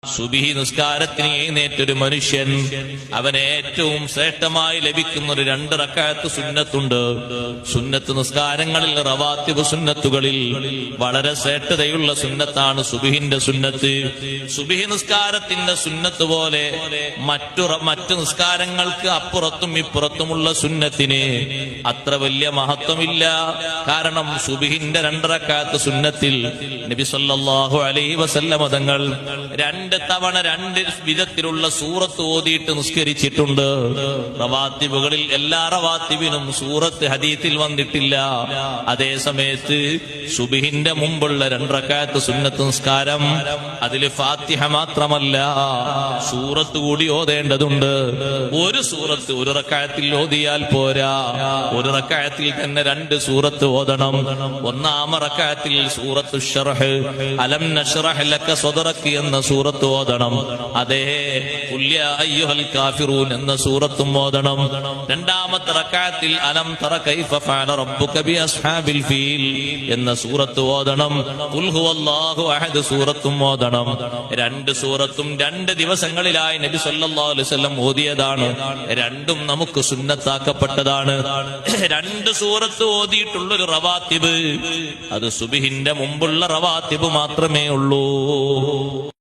സുബഹി നിസ്കാരത്തിന് എഴുന്നേറ്റൊരു മനുഷ്യൻ അവന് ഏറ്റവും ശ്രേഷ്ഠമായി ലഭിക്കുന്ന ഒരു 2 റക്അത്ത് സുന്നത്തുണ്ട്. സുന്നത്ത് നിസ്കാരങ്ങളിൽ റവാത്തിബ് സുന്നത്തുകളിൽ വളരെ ശ്രേഷ്ഠതയുള്ള സുന്നത്താണ് സുബഹിന്റെ സുന്നത്ത്. സുബഹി നിസ്കാരത്തിന്റെ സുന്നത്ത് പോലെ മറ്റു നിസ്കാരങ്ങൾക്ക് അപ്പുറത്തും ഇപ്പുറത്തുമുള്ള സുന്നത്തിന് അത്ര വലിയ മഹത്വമില്ല. കാരണം സുബഹിന്റെ 2 റക്അത്ത് സുന്നത്തിൽ നബി സല്ലല്ലാഹു അലൈഹി വസല്ലം തങ്ങൾ 2 തവണ 2 വിധത്തിലുള്ള സൂറത്ത് ഓതിയിട്ട് നിസ്കരിച്ചിട്ടുണ്ട്. റവാത്തിബുകളിൽ എല്ലാ റവാത്തിബിനും സൂറത്ത് ഹദീത്തിൽ വന്നിട്ടില്ല. അതേ സമയത്ത് സുബഹിന്റെ മുമ്പുള്ള 2 റക്അത്ത് സുന്നത്ത് നിസ്കാരം അതിൽ ഫാത്തിഹ മാത്രമല്ല സൂറത്ത് കൂടി ഓതേണ്ടതുണ്ട്. ഒരു സൂറത്ത് ഒരു റക്അത്തിൽ ഓതിയാൽ പോരാ, ഒരു റക്അത്തിൽ തന്നെ 2 സൂറത്ത് ഓതണം. ഒന്നാമത്തെ റക്അത്തിൽ സൂറത്തു ശർഹ് അലം നശ്റഹ് ലക സദ്റക എന്ന സൂറത്ത് ഓതണം. അതേ ഖുൽ യാ അയ്യുഹൽ കാഫിറൂൻ എന്ന സൂറത്തും ഓതണം. രണ്ടാമത്തെ റക്അത്തിൽ അലം തറ കൈഫ ഫഅല റബ്ബുക ബി അസ്ഹാബിൽ ഫീൽ എന്ന സൂറത്ത് ഓതണം. ഖുൽ ഹുവല്ലാഹു അഹദ് സൂറത്തും ഓതണം. 2 സൂറത്തും 2 ദിവസങ്ങളിലായി നബി സല്ലല്ലാഹു അലൈഹി വസല്ലം ഓതിയതാണ്. രണ്ടും നമുക്ക് സുന്നത്താക്കപ്പെട്ടതാണ്. 2 സൂറത്ത് ഓതിയിട്ടുള്ളൊരു റവാത്തിബ് അത് സുബ്ഹിന്റെ മുമ്പുള്ള റവാത്തിബ് മാത്രമേ ഉള്ളൂ.